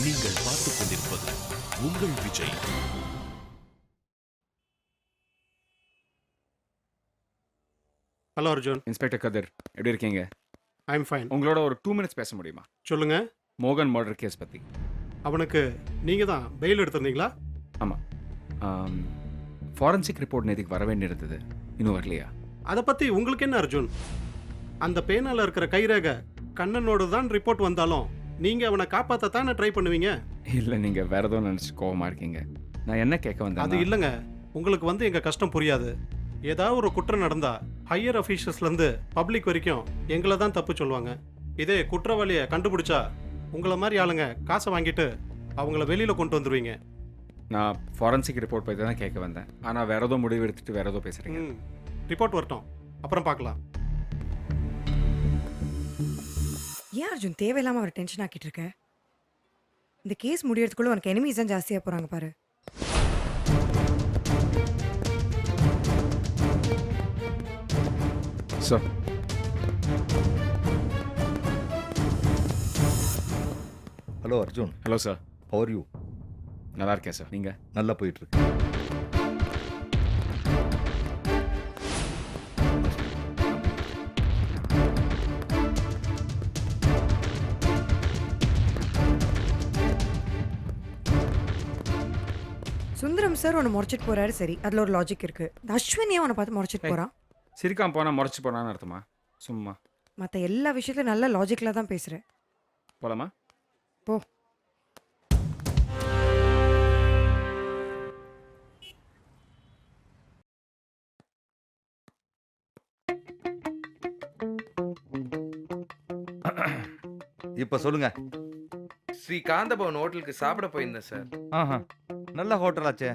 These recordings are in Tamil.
நீங்கள் பார்த்துக் கொண்டிருப்பது உங்கள் விஜய். ஹலோ அர்ஜுன். இன்ஸ்பெக்டர் கதிர், எப்படி இருக்கீங்க? I am fine. உங்களோட ஒரு 2 மினிட்ஸ் பேச முடியுமா? சொல்லுங்க. மோகன் மர்டர் கேஸ் பற்றி. அவனுக்கு நீங்கள் தான் பெயில் எடுத்திருந்தீங்களா? ஆமாம். ஃபாரன்சிக் ரிப்போர்ட் நேற்றுக்கு வர வேண்டியிருந்தது, இன்னும் வரலையா? அதை பற்றி உங்களுக்கு என்ன அர்ஜுன்? அந்த பேனால இருக்கிற கைரேகை கண்ணனோடு தான் ரிப்போர்ட் வந்தாலும் நீங்கள் அவனை காப்பாற்றத்தானே ட்ரை பண்ணுவீங்க. இல்லை, நீங்கள் வேறு எதுவும் நினச்சி கோவமாக இருக்கீங்க. நான் என்ன கேட்க அது வந்தேன்? இல்லைங்க, உங்களுக்கு வந்து எங்கள் கஷ்டம் புரியாது. ஏதாவது ஒரு குற்றம் நடந்தா ஹையர் அஃபீஷியல்ஸ்லேருந்து பப்ளிக் வரைக்கும் எங்களை தான் தப்பு சொல்லுவாங்க. இதே குற்றவாளியை கண்டுபிடிச்சா உங்களை மாதிரி ஆளுங்க காசை வாங்கிட்டு அவங்கள வெளியில் கொண்டு வந்துடுவீங்க. நான் ஃபாரன்சிக் ரிப்போர்ட் பற்றி தான் கேட்க வந்தேன். ஆனால் வேறு ஏதோ முடிவு எடுத்துட்டு வேறு ஏதோ பேசுகிறீங்க. ரிப்போர்ட் வரட்டும், அப்புறம் பார்க்கலாம். ஏன் அர்ஜுன் தேவையில்லாம அவர் டென்ஷன் ஆக்கிட்டு இருக்க? இந்த கேஸ் முடியறதுக்குள்ள உனக்கு எனிமீஸ் தான் ஜாஸ்தியா போறாங்க பாரு. Sir, hello Arjun. Hello sir. How are you? நல்லா இருக்கேன் சார். நீங்கள்? நல்லா போயிட்டு இருக்கு. சுந்தரம் சார் உன்னை முறைச்சிட்டு போறாரு, சரி, அதுல ஒரு லாஜிக் இருக்கு. இந்த அஸ்வின் ஏன் உன்னை பார்த்து முறைச்சிட்டு போறான்? சிரிக்காம போனால் முறைச்சி போனான்னு அர்த்தமா? சும்மா மற்ற எல்லா விஷயத்துலையும் நல்ல லாஜிக்கில் தான் பேசுகிறேன். போலாமா? போ. இப்போ சொல்லுங்க. ஸ்ரீ காந்தபவன் ஹோட்டலுக்கு சாப்பிட போயிருந்தேன் சார். ஆஹா, நல்ல ஹோட்டல் ஆச்சே.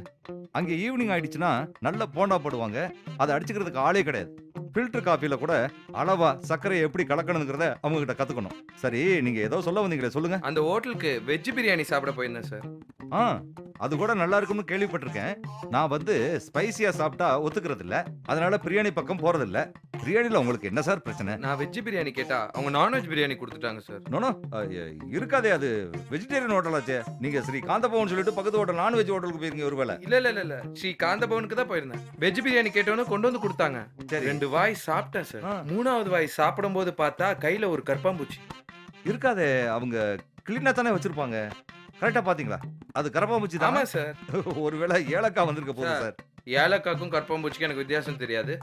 அங்கே ஈவினிங் ஆயிடுச்சுன்னா நல்ல போண்டா போடுவாங்க. அதை அடிச்சுக்கிறதுக்கு ஆளே கிடையாது. ஃபில்டர் காஃபில கூட அளவா சர்க்கரையை எப்படி கலக்கணுங்கிறத அவங்க கிட்ட கத்துக்கணும். சரி, நீங்க ஏதோ சொல்ல வந்தீங்களே, சொல்லுங்க. அந்த ஹோட்டலுக்கு வெஜ் பிரியாணி சாப்பிட போயிருந்தேன் சார். ஆ, அது கூட நல்லா இருக்கும்னு கேள்விப்பட்டிருக்கேன். நான் வந்து ஸ்பைசியா சாப்பிட்டா ஒத்துக்கிறது இல்ல, அதனால பிரியாணி பக்கம் போறது இல்ல. பிரியாணில உங்களுக்கு என்ன சார் பிரச்சனை? நான் வெஜ் பிரியாணி கேட்டா அவங்க நான்வெஜ் பிரியாணி கொடுத்துட்டாங்க சார். நோனோ, இருக்காதே, அது வெஜிடேரியன் ஹோட்டல் ஆச்சே. நீங்க ஸ்ரீ காந்தபவன் சொல்லிட்டு பக்கத்து ஹோட்டல் நான்வெஜ் ஹோட்டலுக்கு போயிருங்க ஒருவேளை. இல்ல ஸ்ரீ காந்தபவனுக்கு தான் போயிருந்தேன். வெஜ் பிரியாணி கேட்டவனு கொண்டு வந்து கொடுத்தாங்க. சரி. 2 வாய் சாப்பிட்டேன் சார். 3வது வாய் சாப்பிடும் போது பார்த்தா கையில ஒரு கற்பாம்பூச்சி. இருக்காதே, அவங்க கிளீனா தானே வச்சிருப்பாங்க. கரெக்டா பாத்தீங்களா? அது கரப்பாம்பூச்சி தான். ஆமா சார். ஒருவேளை ஏலக்காய் வந்திருக்க போகுது சார். ஏலக்காக்கும் கற்பாம்பூச்சிக்கும் எனக்கு வித்தியாசம் தெரியாது.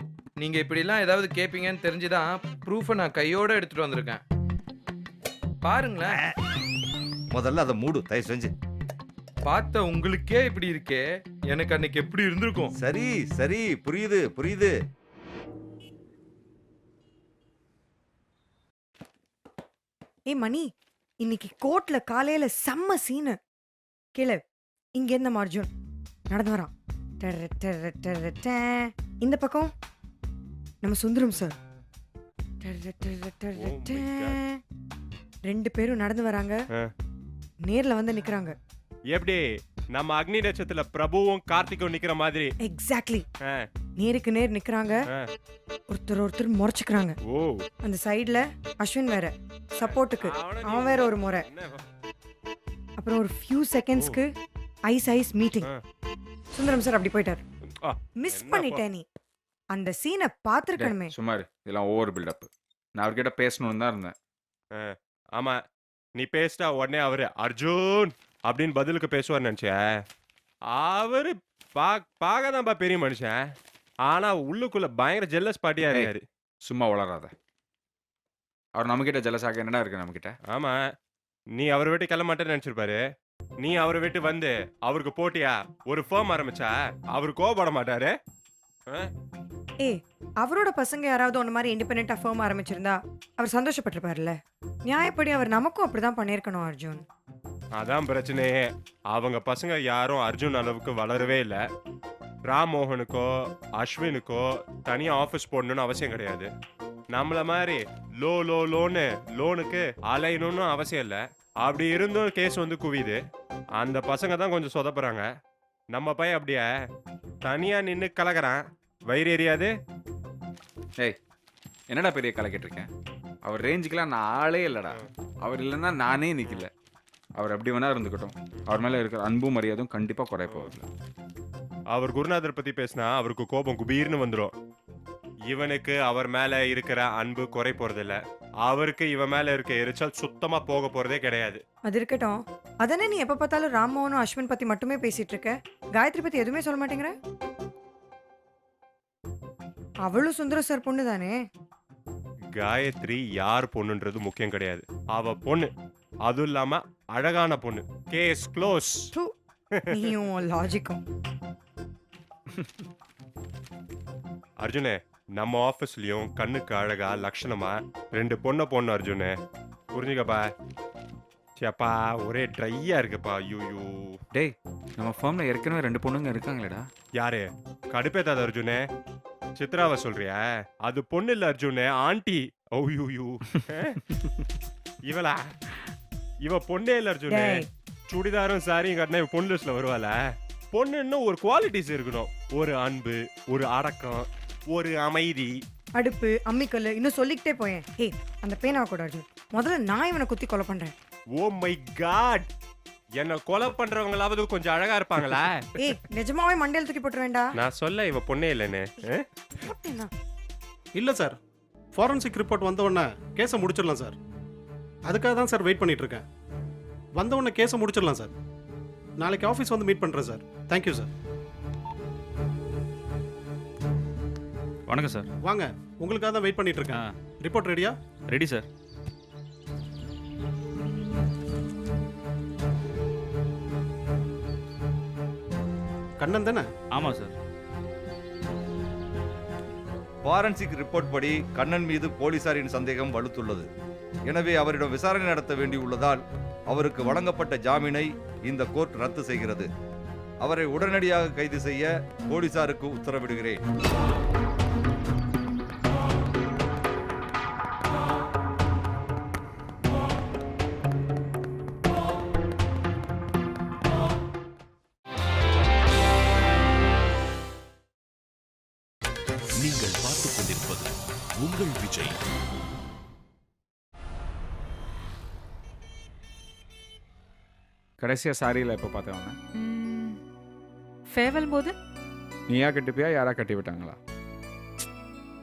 நீங்க இப்படி எல்லாம் ஏதாவது கேப்பீங்கன்னு தெரிஞ்சுதான் ப்ரூஃபை நான் கையோட எடுத்துட்டு வந்திருக்கேன். பாருங்களேன். முதல்ல அதை மூடு, தயவு செஞ்சு. பார்த்த உங்களுக்கே இப்படி இருக்கே, எனக்கு அன்னைக்கு எப்படி இருந்திருக்கும்? சரி சரி, புரியுது புரியுது. ஏய் மணி, இன்னைக்கு கோர்ட்ல காலையில செம்ம சீனு. கேளு, இங்க இருந்த அர்ஜுன் நடந்து வரான். டர்ரு, டர்ரு, டர்ரு, டே. இந்த பக்கம் நம்ம சுந்தரம் சார். டர்ரு, டர்ரு, டர்ரு, டே. 2 பேரும் நடந்து வராங்க. நேர்ல வந்து நிக்கிறாங்க. எப்படி நம்ம அக்னி நட்சத்திரத்துல பிரபுவும் கார்த்திக்கும் நிக்கிற மாதிரி? எக்ஸாக்ட்லி. நேருக்கு நேர் நிக்கிறாங்க. ஒருத்தர் முறைச்சுக்கிறாங்க. ஓ, அந்த சைடுல அஸ்வின் வேற சப்போர்ட்டுக்கு, அவன் வேற ஒரு முறை. அப்புறம் ஒரு ஃபியூ செகண்ட்ஸ்க்கு ஐஸ் மீட்டிங். சுந்தரம் சார் அப்படி போயிட்டார். மிஸ் பண்ணிட்டேன். நீ அந்த சீனை பார்த்துருக்கணுமே. சுமார் இதெல்லாம் ஓவர் பில்டப். நான் அவர்கிட்ட பேசணும்னு தான் இருந்தேன். ஆமா, நீ பேசிட்டா உடனே அவரு அர்ஜுன் அப்படின்னு பதிலுக்கு பேசுவார் நினைச்சேன். அவரு பார்க்கதான்ப்பா பெரிய மனுஷன், ஆனா உள்ளுக்குள்ள பயங்கர ஜெல்லஸ் பாட்டியா இருக்காரு. சும்மா வளராத. அவர் நம்மகிட்ட ஜெலஸாக என்னடா இருக்கு நம்மகிட்ட? ஆமா, நீ அவரை விட்டு கிளம்ப மாட்டேன்னு நினைச்சிருப்பாரு. நீ அவரை விட்டு வந்து அவருக்கு போட்டியா ஒரு ஃபேம் ஆரம்பிச்சா அவரு கோவப்பட மாட்டாரு. அவரோட பசங்க யாராவது ஒன்று மாதிரி இண்டிபெண்டா ஃபேம் ஆரம்பிச்சிருந்தா அவர் சந்தோஷப்பட்டிருப்பார்ல. நியாயப்படி அவர் நமக்கும் அப்படிதான் பண்ணியிருக்கணும் அர்ஜுன். அதான் பிரச்சனையே. அவங்க பசங்க யாரும் அர்ஜுன் அளவுக்கு வளரவே இல்லை. ராம்மோகனுக்கோ அஸ்வினுக்கோ தனியாக ஆஃபீஸ் போடணும்னு அவசியம் கிடையாது. நம்மள மாதிரி லோன்னு லோனுக்கு அலையணும்னு அவசியம் இல்லை. அப்படி இருந்தும் கேஸ் வந்து குவியுது. அந்த பசங்க தான் கொஞ்சம் சொதப்புறாங்க. நம்ம பையன் அப்படியே தனியாக நின்று கலக்கிறான். வயிறு எரியாது. ஏய், என்னடா பெரிய கலக்கிட்டு இருக்கேன்? அவர் ரேஞ்சுக்கெல்லாம் நான் ஆளே இல்லைடா. அவர் இல்லைன்னா நானே நிற்கல. அவர் எப்படி வேணா இருந்துக்கட்டும், அவர் மேலே இருக்கிற அன்பும் மரியாதையும் கண்டிப்பாக குறைய போவதில்லை. அவர் குருநாதர் பத்தி பேசினா அவருக்கு கோபம் குபீர்னு வந்துடும். இவனுக்கு அவர் மேல இருக்கிற அன்பு குறை போறதில்ல, அவருக்கு இவன் மேல இருக்க எரிச்சல் சுத்தமா போக போறதே கிடையாது. அது இருக்கட்டும். அதானே நீ எப்ப பார்த்தாலும் ராம்மோகனும் அஸ்வின் பத்தி மட்டுமே பேசிட்டு இருக்க, காயத்ரி பத்தி எதுவுமே சொல்ல மாட்டேங்கிற? அவளும் சுந்தர சார் பொண்ணு தானே. காயத்ரி யார் பொண்ணுன்றது முக்கியம் கிடையாது, அவ பொண்ணு, அதுவும் இல்லாம அழகான பொண்ணு. Case close. தூ, நீயும் லாஜிக்கும். அர்ஜுனே, நம்ம ஆஃபீஸ்லயும் கண்ணுக்கு அழகா லட்சணமா 2 பொண்ணு அர்ஜுனே, புரிஞ்சுக்கப்பா. சேப்பா ஒரே ட்ரையா இருக்குப்பா. ஐயோ டேய், நம்ம ஃபார்மில் ஏற்கனவே 2 பொண்ணுங்க இருக்காங்களேடா. யாரு கடுப்பேத்தாத அர்ஜுனே? சித்ராவை சொல்றியா? அது பொண்ணு இல்ல அர்ஜுனே, ஆண்டி. ஓய்யூ இவளா? இவ பொண்ணே இல்ல அர்ஜுனே. டேய். சுடிதாரும் சாரியும் கட்டினா இவ பொண்ணு லிஸ்ட்ல வருவாள? பொண்ணுன்னு ஒரு குவாலிட்டிஸ் இருக்கணும். ஒரு அன்பு, ஒரு அடக்கம், ஒரு அமைதி. அடுப்பு, அம்மிக்கல்லு, இன்னும் சொல்லிக்கிட்டே போயேன். ஹே, அந்த பேனாவை கூட அர்ஜுன். முதல்ல நான் இவனை குத்தி கொலை பண்றேன். ஓ மை காட், என்ன கொலை பண்றவங்களாவது கொஞ்சம் அழகா இருப்பாங்களா? ஏய், நிஜமாவே மண்டையில தூக்கி போட்டுருவேண்டா. நான் சொல்ல இவ பொண்ணே இல்லைன்னு. அப்படின்னா இல்லை சார், ஃபாரன்சிக் ரிப்போர்ட் வந்த உடனே கேஸை முடிச்சிடலாம் சார். அதுக்காக தான் சார் வெயிட் பண்ணிட்டு இருக்கேன். வந்த உடனே கேஸை முடிச்சிடலாம் சார். நாளைக்கு ஆஃபீஸ் வந்து மீட் பண்ணுறேன் சார். Thank you sir. வணக்கம் சார். வாங்க, உங்களுக்காக தான் வெயிட் பண்ணிட்டு இருக்கேன். ரிப்போர்ட் ரெடியா? Ready sir. கண்ணன் தானே? ஆமாம் சார். ஃபாரன்சிக் ரிப்போர்ட் படி கண்ணன் மீது போலீசாரின் சந்தேகம் வலுத்துள்ளது. எனவே அவரிடம் விசாரணை நடத்த வேண்டியுள்ளதால் அவருக்கு வழங்கப்பட்ட ஜாமீனை இந்த கோர்ட் ரத்து செய்கிறது. அவரை உடனடியாக கைது செய்ய போலீசாருக்கு உத்தரவிடுகிறேன். நீங்கள் பார்த்துக் கொண்டிருப்பது உங்கள் விஜய். கடைசியாக சாரியில் எப்போ பார்த்தவங்க? ஃபேவல் போது நீயா கட்டிப்பியா, யாரா கட்டி விட்டாங்களா?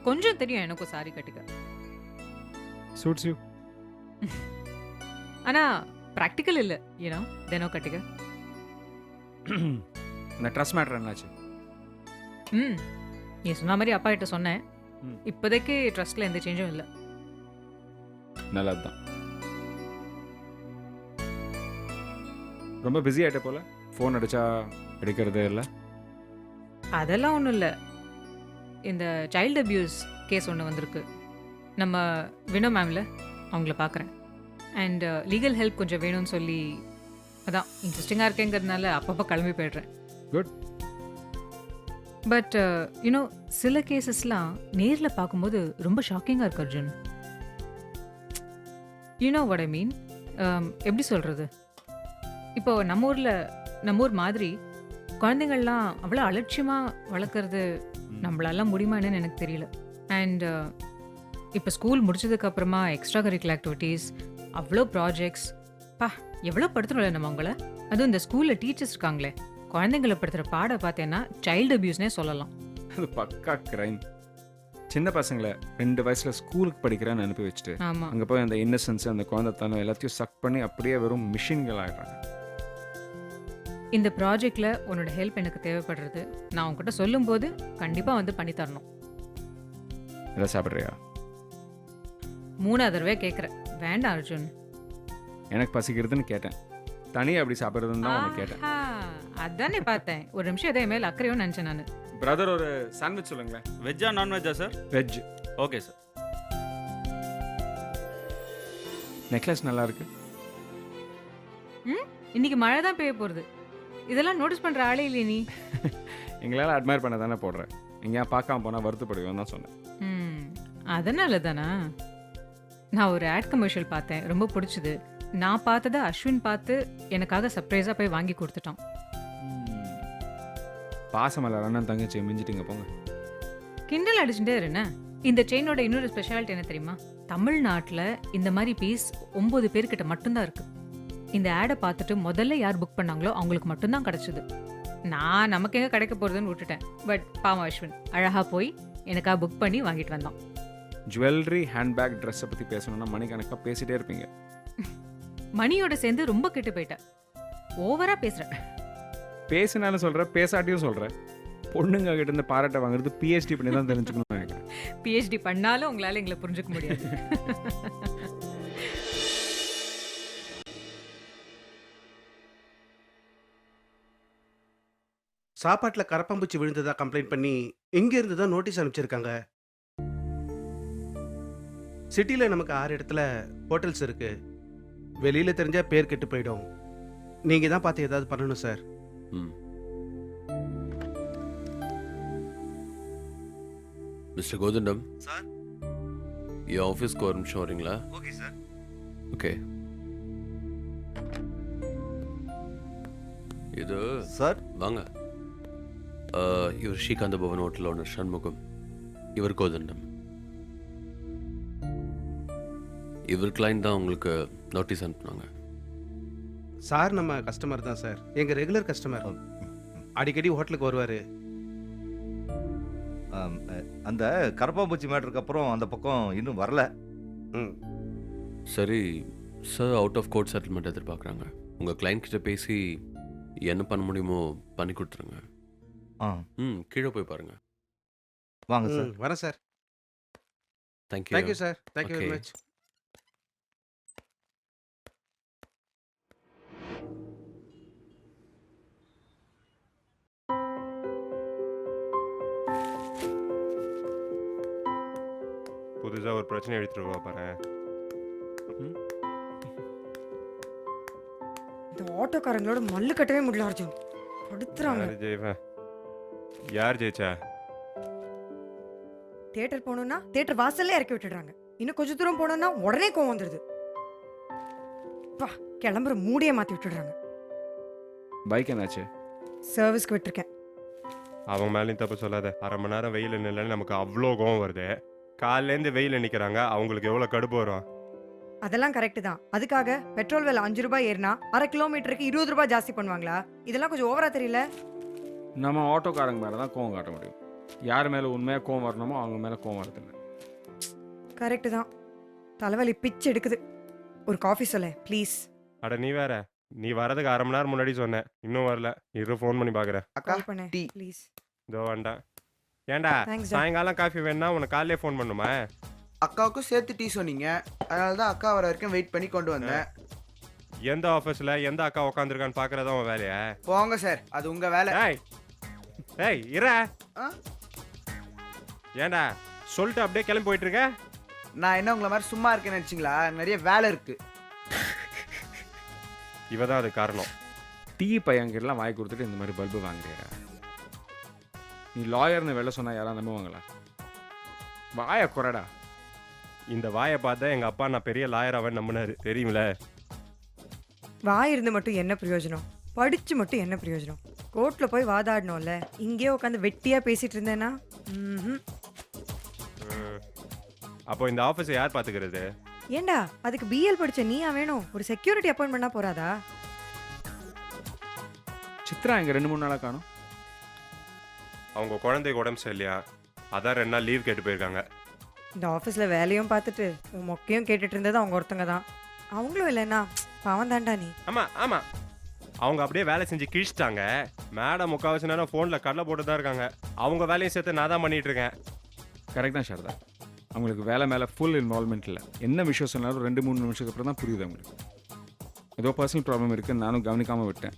கொஞ்சம் தெரியும் எனக்கும் சாரி கட்டிக்க. Shoots you. ஆனா ப்ராக்டிக்கல் இல்ல, யூனோ, தினம் கட்டிக்க. இந்த ட்ரெஸ் மேட்ரு என்னாச்சு? நீ சொன்ன மாதிரி அப்பா கிட்ட சொன்னேன். ம். இப்போதைக்கு ட்ரஸ்ட்ல எந்த சேஞ்சும் இல்லை. நல்லது தான். ரொம்ப பிஸி ஆகிட்ட போல, ஃபோன் அடித்தா எடுக்கிறதே இல்லை. அதெல்லாம் ஒன்றும் இல்லை. இந்த சைல்டு அபியூஸ் கேஸ் ஒன்று வந்திருக்கு. நம்ம வினோ மேம்ல அவங்கள பார்க்குறேன். அண்ட் லீகல் ஹெல்ப் கொஞ்சம் வேணும்னு சொல்லி அதான் இன்ட்ரெஸ்டிங்காக இருக்கேங்கிறதுனால அப்பப்போ கிளம்பி போய்ட்றேன். குட். பட் யூனோ, சில கேசஸ்லாம் நேரில் பார்க்கும்போது ரொம்ப ஷாக்கிங்காக இருக்கு அர்ஜுன். யூனோ வாட் ஐ மீன்? எப்படி சொல்கிறது? இப்போ நம்ம ஊர் மாதிரி குழந்தைங்கள்லாம் அவ்வளோ அலட்சியமாக வளர்க்குறது நம்மளாலாம் முடியுமா என்னன்னு எனக்கு தெரியல. அண்ட் இப்போ ஸ்கூல் முடிச்சதுக்கப்புறமா எக்ஸ்ட்ரா கரிக்குலர் ஆக்டிவிட்டீஸ், அவ்வளோ ப்ராஜெக்ட்ஸ், எவ்வளோ படுத்தணும்ல நம்ம அவங்கள. அதுவும் இந்த ஸ்கூலில் டீச்சர்ஸ் இருக்காங்களே, குழந்தைங்களை படுத்துகிற பாட பார்த்தேன்னா சைல்டு அபியூஸ்னே சொல்லலாம். அது பக்கா கிரைம். சின்ன பசங்களை 2 வயசில் ஸ்கூலுக்கு படிக்கிறான்னு அனுப்பி வச்சுட்டு ஆமாம். அங்கே போய் அந்த இன்னசென்ஸ், அந்த குழந்தைத்தனம் எல்லாத்தையும் சக் பண்ணி அப்படியே வெறும் மிஷின்கள் ஆகிடுறாங்க. இந்த ப்ராஜெக்டில் உன்னோட ஹெல்ப் எனக்கு தேவைப்படுறது. நான் உங்ககிட்ட சொல்லும்போது கண்டிப்பாக வந்து பண்ணி தரணும். எதாவது சாப்பிட்றியா? 3ஆவது தடவை கேட்குறேன். வேண்டாம் அர்ஜுன். எனக்கு பசிக்கிறதுன்னு கேட்டேன். தனியாக அப்படி சாப்பிட்றதுன்னு தான் உனக்கு கேட்டேன். ஆஹா, அதானே பார்த்தேன். ஒரு நிமிஷம் எதே மேல் அக்கறையோன்னு நினச்சேன் நான். பிரதர், ஒரு சாண்ட்விச் சொல்லுங்களேன். வெஜ்ஜா நான்வெஜ்ஜா sir? Veg. Okay sir. Necklace நல்லா இருக்கு. இன்னைக்கு மழை தான் பெய்ய போகிறது. இதெல்லாம் நோட்டீஸ் பண்ணுற ஆளே இல்லை நீ. எங்களால் அட்மையர் பண்ண தானே போடுறேன். எங்கேயா பார்க்காம போனால் வருத்தப்படுவேன் தான் சொன்னேன். அதனால தானா? நான் ஒரு ஆட் கமர்ஷியல் பார்த்தேன், ரொம்ப பிடிச்சது. நான் பார்த்ததை அஸ்வின் பார்த்து எனக்காக சர்ப்ரைஸாக போய் வாங்கி கொடுத்துட்டான். பாசமல்ல அண்ணன் தங்கச்சி மிஞ்சிட்டுங்க போங்க. கிண்டல் அடிச்சுட்டே இருண்ணே. இந்த செயினோட இன்னொரு ஸ்பெஷாலிட்டி என்ன தெரியுமா? தமிழ்நாட்டில் இந்த மாதிரி பீஸ் 9 பேர்கிட்ட மட்டும்தான் இருக்கு. இந்த ஆடை பார்த்துட்டு முதல்ல யார் புக் பண்ணாங்களோ அவங்களுக்கு மட்டும்தான் கிடைச்சது. நான் நமக்கு எங்க கிடைக்க போறதுன்னு விட்டுட்டேன். பட் பாவம் அஸ்வின் அழகா போய் எனக்கா புக் பண்ணி வாங்கிட்டு வந்தான். ஜுவல்லரி, ஹேண்ட்பேக், ட்ரெஸ்ஸை பற்றி பேசணும்னா மணிக்கணக்காக பேசிட்டே இருப்பீங்க. மணியோட சேர்ந்து ரொம்ப கெட்டு போயிட்டேன். ஓவரா பேசுறேன். பேசினாலும் சொல்கிறேன், பேசாட்டியும் சொல்கிறேன். பொண்ணுங்க கிட்ட இருந்து பாராட்ட வாங்குறது பிஹெச்டி பண்ணி தான் தெரிஞ்சுக்கணும்னு நினைக்கிறேன். பிஹெச்டி பண்ணாலும் உங்களால எங்களை புரிஞ்சுக்க முடியாது. சாப்பாட்டில் கரப்பாம்பூச்சி விழுந்ததா கம்ப்ளைண்ட் பண்ணி இங்க இருந்து தான் நோட்டீஸ் அனுப்பிச்சிருக்காங்க. சிட்டியில் நமக்கு 6 இடத்துல ஹோட்டல்ஸ் இருக்கு. வெளியில தெரிஞ்சா பேர் கெட்டு போயிடும். நீங்க தான் பார்த்து ஏதாவது பண்ணணும் சார். மிஸ்டர் கோதண்டம் சார். என் ஆஃபீஸ்க்கு ஒரு நிமிஷம் வரீங்களா? Okay sir. ஓகே. இது சார். வாங்க. இவர் ஸ்ரீகாந்த பவன் ஹோட்டல் ஓனர் சண்முகம். இவர் கோதண்டம். இவர் கிளைண்ட் தான் உங்களுக்கு நோட்டீஸ் அனுப்புனாங்க. சார் நம்ம கஸ்டமர் தான் சார். எங்க ரெகுலர் கஸ்டமர். அடிக்கடி ஹோட்டலுக்கு வருவாரு. அந்த கரப்பாம்பூச்சி மேட்டருக்கு அப்புறம் அந்த பக்கம் இன்னும் வரல. சரி sir, out of court settlement எதிர்பார்க்குறாங்க. உங்கள் கிளைண்ட் கிட்ட பேசி என்ன பண்ண முடியுமோ பண்ணி கொடுத்துருங்க. கீழே போய் பாருங்க. வாங்க சார். வரேன் sir. Thank you. Thank you sir. Thank you very Okay. Much. புதுசா ஒரு பிரச்சனை எடுத்துட்டு வா பாரு. இந்த ஆட்டோக்காரங்களோட மல்லு கட்டவே முடியல அர்ஜுன். படுத்துறாங்க. யார் ஜெயிப்பா? யார் ஜெயிச்சா? தியேட்டர் போகணும்னா தியேட்டர் வாசல்ல இறக்கி விட்டுடுறாங்க. இன்னும் கொஞ்ச தூரம் போனோம்னா உடனே கோவம் வந்துடுது. பா, கிளம்புற மூடியே மாத்தி விட்டுடுறாங்க. பைக் என்னாச்சு? சர்வீஸ்க்கு விட்டுருக்கேன். அவங்க மேலேயும் தப்பு சொல்லாத. 1/2 மணி நேரம் வெயில் நிலைன்னு நமக்கு அவ்வளோ கோவம் வருது. காலையிலேருந்து வெயில் நிற்கிறாங்க, அவங்களுக்கு எவ்வளோ கடுப்பு வரும். அதெல்லாம் கரெக்ட் தான். அதுக்காக பெட்ரோல் விலை 5 ரூபாய் ஏறினா 1/2 கிலோமீட்டருக்கு 20 ரூபாய் ஜாஸ்தி பண்ணுவாங்களா? இதெல்லாம் கொஞ்சம் ஓவரா தெரியல? நம்ம ஆட்டோக்காரங்க மேலே தான் கோவம் காட்ட முடியும். யார் மேலே உண்மையாக கோவம் வரணுமோ அவங்க மேலே கோவம் வரதில்லை. கரெக்ட் தான். தலைவலி பிச்சு எடுக்குது. ஒரு காஃபி சொல்ல ப்ளீஸ். அட நீ வேற, நீ வரதுக்கு 1/2 மணி நேரம் முன்னாடி சொன்னேன், இன்னும் வரல. இரு ஃபோன் பண்ணி பார்க்குறேன். கால் பண்ணு ப்ளீஸ். இதோ வேண்டாம். ஏண்டா Thanks, சாயங்காலம் காஃபி வேணும்னா உனக்கு காலையிலே ஃபோன் பண்ணுமா? அக்காவுக்கும் சேர்த்து டீ சொன்னீங்க, அதனால தான் அக்கா வர வரைக்கும் வெயிட் பண்ணி கொண்டு வந்தேன். எந்த ஆஃபீஸில் எந்த அக்கா உட்காந்துருக்கான்னு பார்க்குறதா உன் வேலையா? போங்க சார், அது உங்க வேலை. ஏய் இரா. ஆ? ஏண்டா சொல்லிட்டு அப்படியே கிளம்பி போயிட்டு இருக்க? நான் என்ன உங்களை மாதிரி சும்மா இருக்கேன்னு நினச்சிங்களா? நிறைய வேலை இருக்கு. இவ தான் அது காரணம். டீ பையன்கிட்டலாம் வாங்கி கொடுத்துட்டு இந்த மாதிரி பல்பு வாங்குறியா? நீ லாயர்னு வெளில சொன்னால் யாராவது நம்புவாங்களா? வாயை குறடா. இந்த வாயை பார்த்தா எங்கள் அப்பா நான் பெரிய லாயர் அவன் நம்பினாரு, தெரியுமில? வாய் இருந்து மட்டும் என்ன பிரயோஜனம்? படிச்சு மட்டும் என்ன பிரயோஜனம்? கோர்ட்ல போய் வாதாடணும்ல. இங்கேயே உட்காந்து வெட்டியா பேசிட்டு இருந்தேன்னா அப்போ இந்த ஆஃபீஸை யார் பார்த்துக்கிறது? ஏண்டா அதுக்கு பிஎல் படிச்ச நீயா வேணும்? ஒரு செக்யூரிட்டி அப்பாயிண்ட் பண்ணா போறாதா? சித்ரா இங்கே 2-3 நாளாக காணும். அவங்க குழந்தைக்கு உடம்பு சரியில்லையா, அதான் 2 நாள் லீவ் கேட்டு போயிருக்காங்க. இந்த ஆஃபீஸ்ல வேலையும் பார்த்துட்டு உன் மொக்கையும் கேட்டுட்டு இருந்தது அவங்க ஒருத்தங்க தான். அவங்களும் இல்லைன்னா பாவம் தாண்டா நீ. ஆமாம் ஆமாம், அவங்க அப்படியே வேலை செஞ்சு கிழிச்சிட்டாங்க. மேடம் முக்கால்வாசி நேரம் ஃபோனில் கடலை போட்டு தான் இருக்காங்க. அவங்க வேலையும் சேர்த்து நான் தான் பண்ணிட்டு இருக்கேன். கரெக்ட் தான் சாரதா. அவங்களுக்கு வேலை மேலே ஃபுல் இன்வால்மெண்ட் இல்லை. என்ன விஷயம் சொன்னாலும் 2-3 நிமிஷத்துக்கு அப்புறம் தான் புரியுது அவங்களுக்கு. ஏதோ பர்சனல் ப்ராப்ளம் இருக்குன்னு நானும் கவனிக்காமல் விட்டேன்.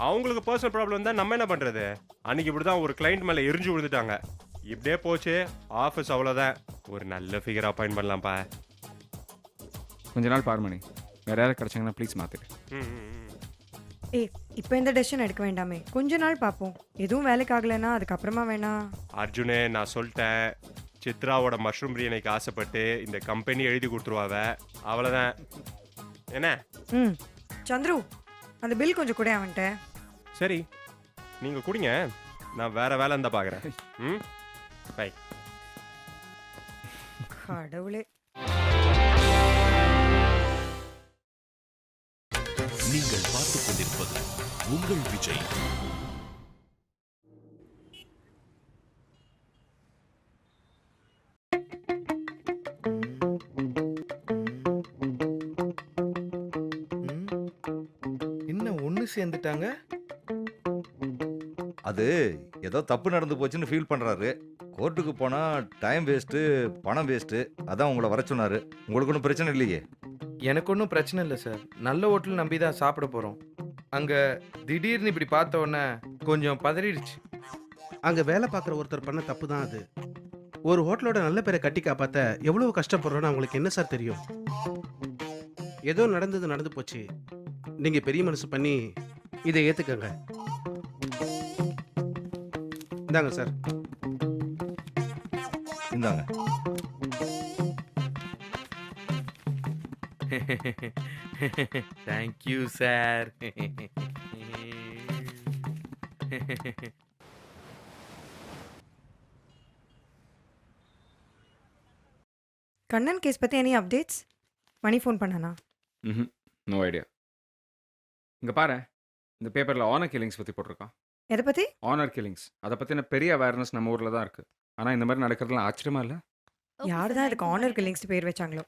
அவங்களுக்கு பர்சனல் ப்ராப்ளம் தான், நம்ம என்ன பண்ணுறது? அன்றைக்கி இப்படி தான் ஒரு கிளைண்ட் மேலே எரிஞ்சு விழுந்துட்டாங்க. இப்படியே போச்சு ஆஃபீஸ், அவ்வளோதான். ஒரு நல்ல ஃபிகர் அப்பாயிண்ட் பண்ணலாம்ப்பா. கொஞ்ச நாள் பார்மணி, வேறு யாராவது கிடச்சாங்கன்னா ப்ளீஸ் மாற்றிடு. ஏய், இப்போ இந்த டெசிஷன் எடுக்க வேண்டாமே, கொஞ்ச நாள் பார்ப்போம். எதுவும் வேலைக்கு ஆகலைன்னா அதுக்கப்புறமா வேணா. அர்ஜுனே, நான் சொல்லிட்டேன், சித்ராவோட மஷ்ரூம் பிரியாணிக்கு ஆசைப்பட்டு இந்த கம்பெனி எழுதி கொடுத்துருவாவ, அவ்வளோதான். என்ன? சந்துரு, அந்த பில் கொஞ்சம் கூட அவன்கிட்ட. சரி, நீங்கள் குடிங்க, நான் வேற வேலை இருந்தால் பார்க்குறேன். ம், பை. கடவுளே. நீங்கள் பார்த்துக் கொண்டிருப்பது உங்கள் விஜய். இன்னும் ஒன்று சேர்ந்துட்டாங்க. அது ஏதோ தப்பு நடந்து போச்சுன்னு ஃபீல் பண்றாரு. கோர்ட்டுக்கு போனா டைம் வேஸ்ட்டு, பணம் வேஸ்ட்டு. அதான் உங்களை வர சொன்னாரு. உங்களுக்கு ஒன்றும் பிரச்சனை இல்லையே? எனக்கு ஒன்றும் பிரச்சனை இல்லை சார். நல்ல ஹோட்டல் நம்பி தான் சாப்பிட போகிறோம். அங்கே திடீர்னு இப்படி பார்த்த உடனே கொஞ்சம் பதறிடுச்சு. அங்கே வேலை பார்க்குற ஒருத்தர் பண்ண தப்பு தான் அது. ஒரு ஹோட்டலோட நல்ல பேரை கட்டி காப்பாற்ற எவ்வளவு கஷ்டப்படுறோன்னு அவங்களுக்கு என்ன சார் தெரியும்? ஏதோ நடந்து போச்சு. நீங்கள் பெரிய மனசு பண்ணி இதை ஏற்றுக்கங்க. இந்தாங்க சார். இந்தாங்க. Thank you sir. கண்ணன் கேஸ் பற்றி எனி அப்டேட்ஸ்? மணி ஃபோன் பண்ணானா? ம், நோ ஐடியா. இங்கே பாரு, இந்த பேப்பரில் ஆனர் கில்லிங்ஸ் பற்றி போட்டிருக்கான். எதை பற்றி? ஆனர் கில்லிங்ஸ், அதை பற்றின பெரிய அவேர்னஸ் நம்ம ஊரில் தான் இருக்குது. ஆனால் இந்த மாதிரி நடக்கிறதுலாம் ஆச்சரியமா இல்லை? யார் தான் இதுக்கு ஆனர் கில்லிங்ஸ் பேர் வச்சாங்களோ?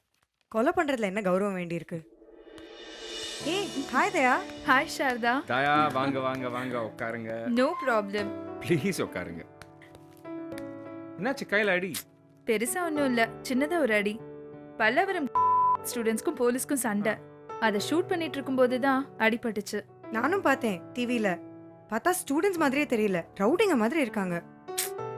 கொலை பண்ணுறதுல என்ன கௌரவம் வேண்டியிருக்கு? ஏய் ஹாய் தயா. ஹாய் சாரதா. தாயா, வாங்க வாங்க வாங்க, உட்காருங்க. No problem. ப்ளீஸ் உட்காருங்க. என்னாச்சு கையில் அடி? பெருசா ஒன்றும் இல்லை, சின்னதா ஒரு அடி. பல்லவரம் ஸ்டூடெண்ட்ஸ்க்கும் போலீஸ்க்கும் சண்டை. அதை ஷூட் பண்ணிட்டு இருக்கும்போது தான் அடிபட்டுச்சு. நானும் பார்த்தேன் டிவியில். பார்த்தா ஸ்டூடெண்ட்ஸ் மாதிரியே தெரியல, ரவுடிங்க மாதிரி இருக்காங்க.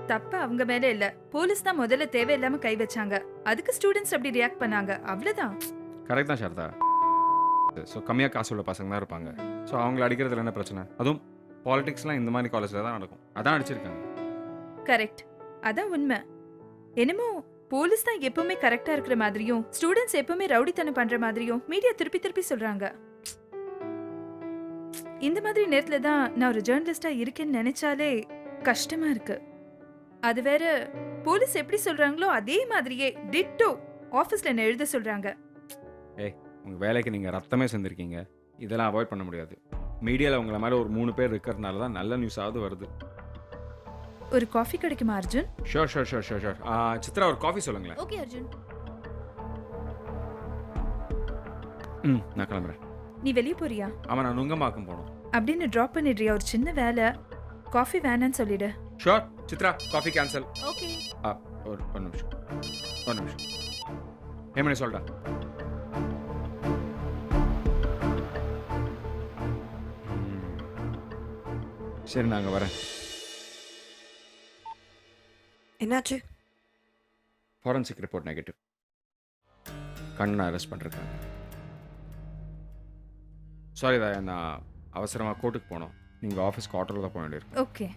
தப்பு அவங்க மேல இல்ல, போலீஸ் தான் முதல்ல தேவையில்லாம கை வச்சாங்க. அதுக்கு ஸ்டூடெண்ட்ஸ் அப்படி ரியாக்ட் பண்ணாங்க, அவ்வளவுதான். கரெக்ட் தான் சாரதா. ஸோ கம்மியாக காசு உள்ள பசங்க தான் இருப்பாங்க. ஸோ அவங்கள அடிக்கிறதுல என்ன பிரச்சனை? அதுவும் பாலிடிக்ஸ்லாம் இந்த மாதிரி காலேஜில் தான் நடக்கும். அதான் அடிச்சிருக்காங்க. கரெக்ட், அதான் உண்மை. என்னமோ போலீஸ் தான் எப்பவுமே கரெக்டா இருக்கிற மாதிரியும் ஸ்டூடெண்ட்ஸ் எப்பவுமே ரவுடித்தனம் பண்ற மாதிரியும் மீடியா திருப்பி திருப்பி சொல்றாங்க. இந்த மாதிரி நேரத்துல தான் நான் ஒரு ஜேர்னலிஸ்டா இருக்கேன்னு நினைச்சாலே கஷ்டமா இருக்கு. அது வேற போலீஸ் எப்படி சொல்றாங்களோ அதே மாதிரியே டிட்டோ ஆஃபீஸ்ல என்ன எழுத சொல்றாங்க. ஏய், உங்கள் வேலைக்கு நீங்கள் ரத்தமே செஞ்சுருக்கீங்க. இதெல்லாம் அவாய்ட் பண்ண முடியாது. மீடியாவில் உங்களை மாதிரி ஒரு 3 பேர் இருக்கிறதுனால தான் நல்ல நியூஸாவது வருது. ஒரு காஃபி கிடைக்குமா Arjun? Sure sure sure sure sure. Chitra, ஒரு காஃபி சொல்லுங்களேன். ஓகே அர்ஜுன். நான் கிளம்புறேன். நீ வெளியே போறியா? ஆமாம், நான் நுங்கம்பாக்கம் போகணும். அப்படின்னு ட்ராப் பண்ணிடுறியா? ஒரு சின்ன வேலை, காஃபி வேணான்னு சொல்லிடு. Sure Chitra, coffee cancel. Okay. ஒரு நிமிஷம். ஏமனே சொல்டா. சரி, நாங்கள் வரேன். என்னாச்சு? Forensic report negative. கண்ணனை அரெஸ்ட் பண்ணிருக்காங்க. சாரி தாயா, நான் அவசரமாக கோர்ட்டுக்கு போனோம். நீங்கள் ஆஃபீஸ்க்கு ஆட்டோவில் தான் போக வேண்டியிருக்கு. ஓகே.